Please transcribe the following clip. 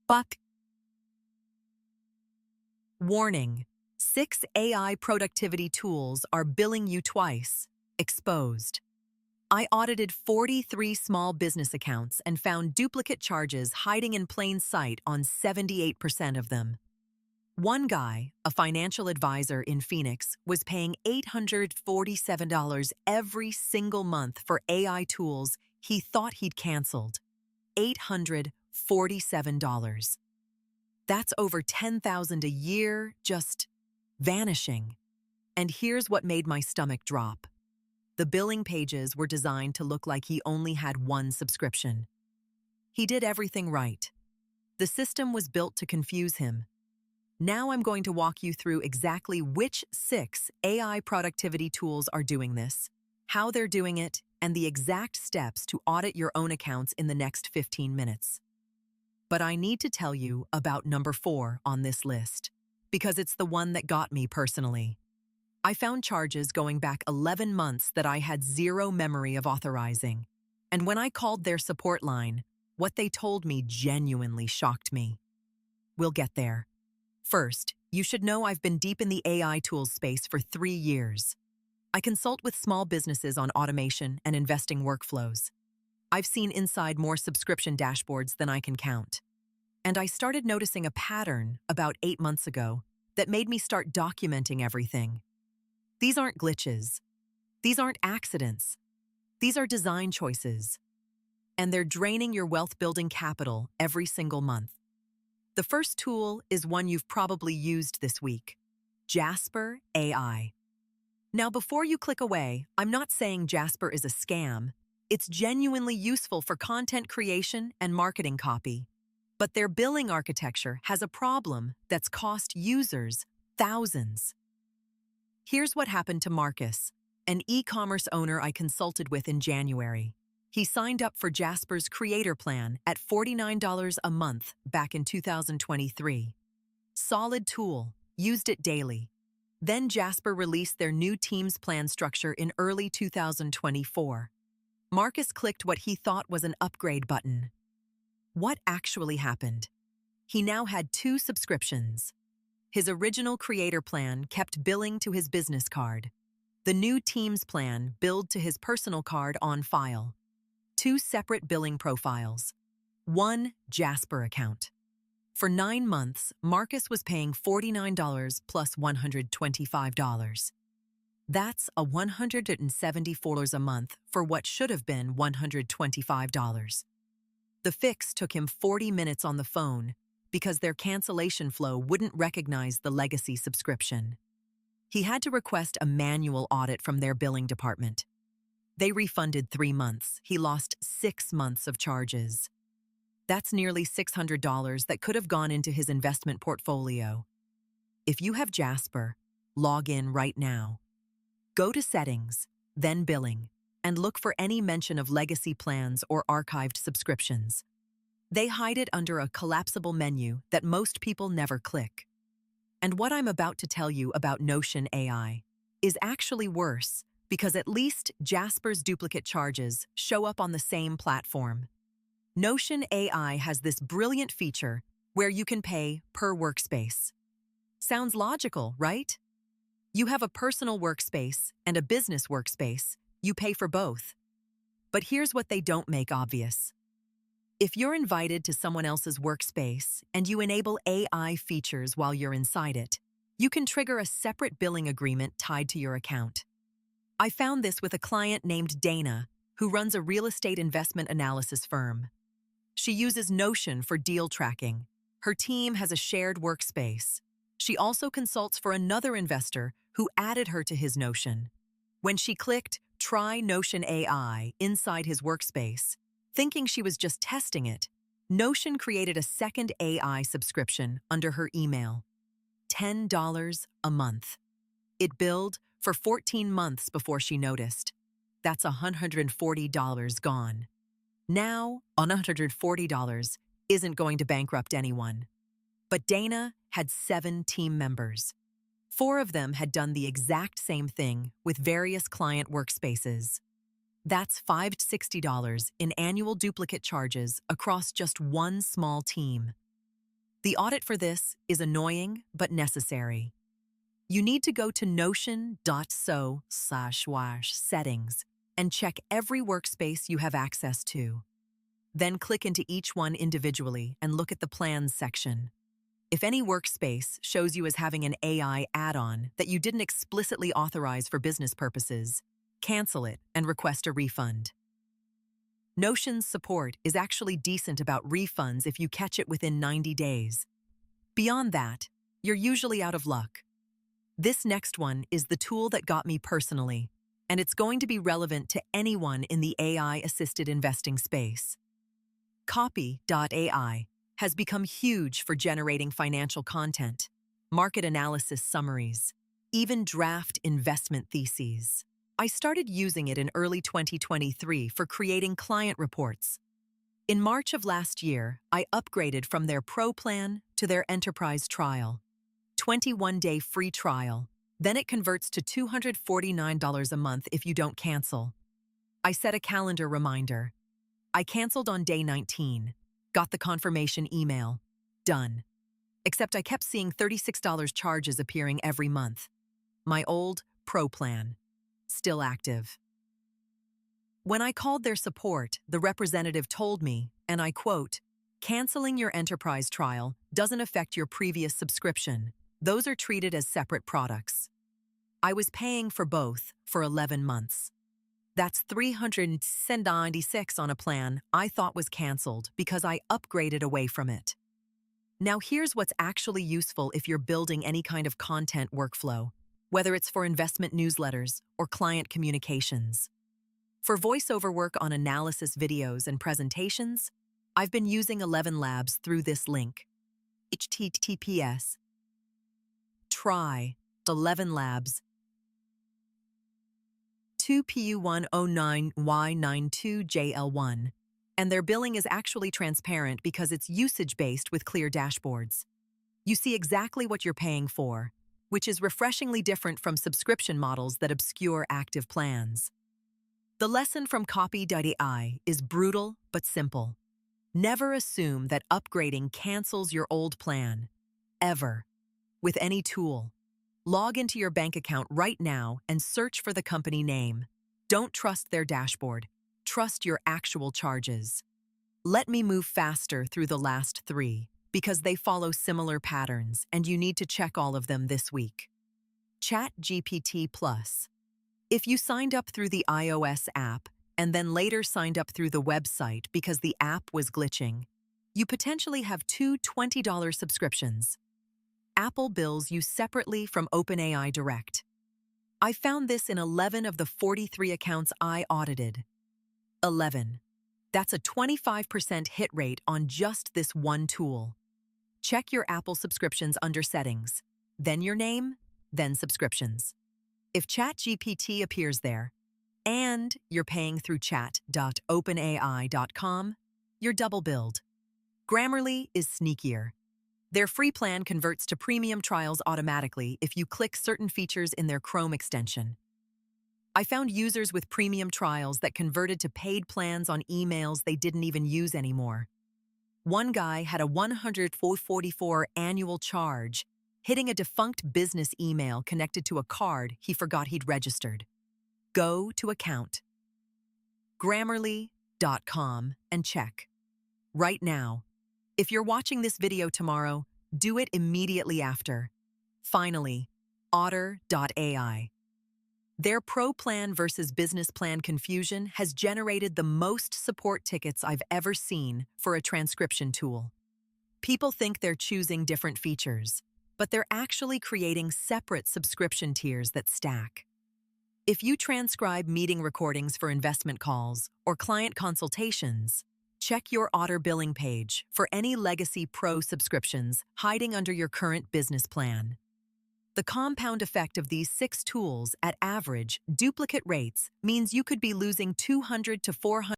Buck. Warning: 6 AI productivity tools are billing you twice. Exposed. I audited 43 small business accounts and found duplicate charges hiding in plain sight on 78% of them. One guy, a financial advisor in Phoenix, was paying $847 every single month for AI tools he thought he'd canceled. $847. That's over $10,000 a year just vanishing. And here's what made my stomach drop. The billing pages were designed to look like he only had one subscription. He did everything right. The system was built to confuse him. Now I'm going to walk you through exactly which 6 AI productivity tools are doing this, how they're doing it, and the exact steps to audit your own accounts in the next 15 minutes. But I need to tell you about number 4 on this list, because it's the one that got me personally. I found charges going back 11 months that I had zero memory of authorizing. And when I called their support line, what they told me genuinely shocked me. We'll get there. First, you should know I've been deep in the AI tools space for 3 years. I consult with small businesses on automation and investing workflows. I've seen inside more subscription dashboards than I can count. And I started noticing a pattern about 8 months ago that made me start documenting everything. These aren't glitches. These aren't accidents. These are design choices. And they're draining your wealth-building capital every single month. The first tool is one you've probably used this week: Jasper AI. Now, before you click away, I'm not saying Jasper is a scam. It's genuinely useful for content creation and marketing copy. But their billing architecture has a problem that's cost users thousands. Here's what happened to Marcus, an e-commerce owner I consulted with in January. He signed up for Jasper's Creator Plan at $49 a month back in 2023. Solid tool, used it daily. Then Jasper released their new Teams plan structure in early 2024. Marcus clicked what he thought was an upgrade button. What actually happened? He now had 2 subscriptions. His original Creator Plan kept billing to his business card. The new Teams plan billed to his personal card on file. 2 separate billing profiles. 1 Jasper account. For 9 months, Marcus was paying $49 plus $125. That's a $174 a month for what should have been $125. The fix took him 40 minutes on the phone because their cancellation flow wouldn't recognize the legacy subscription. He had to request a manual audit from their billing department. They refunded 3 months. He lost 6 months of charges. That's nearly $600 that could have gone into his investment portfolio. If you have Jasper, log in right now. Go to Settings, then Billing, and look for any mention of legacy plans or archived subscriptions. They hide it under a collapsible menu that most people never click. And what I'm about to tell you about Notion AI is actually worse, because at least Jasper's duplicate charges show up on the same platform. Notion AI has this brilliant feature where you can pay per workspace. Sounds logical, right? You have a personal workspace and a business workspace. You pay for both. But here's what they don't make obvious. If you're invited to someone else's workspace and you enable AI features while you're inside it, you can trigger a separate billing agreement tied to your account. I found this with a client named Dana, who runs a real estate investment analysis firm. She uses Notion for deal tracking. Her team has a shared workspace. She also consults for another investor who added her to his Notion. When she clicked Try Notion AI inside his workspace, thinking she was just testing it, Notion created a second AI subscription under her email. $10 a month. It billed for 14 months before she noticed. That's $140 gone. Now, $140 isn't going to bankrupt anyone. But Dana had 7 team members. 4 of them had done the exact same thing with various client workspaces. That's $560 in annual duplicate charges across just one small team. The audit for this is annoying but necessary. You need to go to notion.so/settings and check every workspace you have access to. Then click into each one individually and look at the Plans section. If any workspace shows you as having an AI add-on that you didn't explicitly authorize for business purposes, cancel it and request a refund. Notion's support is actually decent about refunds if you catch it within 90 days. Beyond that, you're usually out of luck. This next one is the tool that got me personally, and it's going to be relevant to anyone in the AI-assisted investing space. Copy.ai has become huge for generating financial content, market analysis summaries, even draft investment theses. I started using it in early 2023 for creating client reports. In March of last year, I upgraded from their Pro plan to their Enterprise trial. 21-day free trial, then it converts to $249 a month if you don't cancel. I set a calendar reminder. I canceled on day 19, got the confirmation email, done. Except I kept seeing $36 charges appearing every month. My old Pro plan, still active. When I called their support, the representative told me, and I quote, "Canceling your Enterprise trial doesn't affect your previous subscription. Those are treated as separate products." I was paying for both for 11 months. That's $396 on a plan I thought was canceled because I upgraded away from it. Now here's what's actually useful if you're building any kind of content workflow, whether it's for investment newsletters or client communications. For voiceover work on analysis videos and presentations, I've been using 11 Labs through this link. https try 11 Labs 2PU109Y92JL1, and their billing is actually transparent because it's usage-based with clear dashboards. You see exactly what you're paying for, which is refreshingly different from subscription models that obscure active plans. The lesson from Copy.ai is brutal but simple. Never assume that upgrading cancels your old plan, ever, with any tool. Log into your bank account right now and search for the company name. Don't trust their dashboard. Trust your actual charges. Let me move faster through the last 3 because they follow similar patterns and you need to check all of them this week. ChatGPT Plus. If you signed up through the iOS app and then later signed up through the website because the app was glitching, you potentially have 2 $20 subscriptions. Apple bills you separately from OpenAI Direct. I found this in 11 of the 43 accounts I audited. 11. That's a 25% hit rate on just this one tool. Check your Apple subscriptions under Settings, then your name, then Subscriptions. If ChatGPT appears there, and you're paying through chat.openai.com, you're double billed. Grammarly is sneakier. Their free plan converts to premium trials automatically if you click certain features in their Chrome extension. I found users with premium trials that converted to paid plans on emails they didn't even use anymore. One guy had a $144 annual charge, hitting a defunct business email connected to a card he forgot he'd registered. Go to Account, Grammarly.com, and check. Right now. If you're watching this video tomorrow, do it immediately after. Finally, Otter.ai. Their Pro plan versus business plan confusion has generated the most support tickets I've ever seen for a transcription tool. People think they're choosing different features, but they're actually creating separate subscription tiers that stack. If you transcribe meeting recordings for investment calls or client consultations, check your Otter billing page for any legacy Pro subscriptions hiding under your current business plan. The compound effect of these 6 tools at average, duplicate rates means you could be losing $200 to $400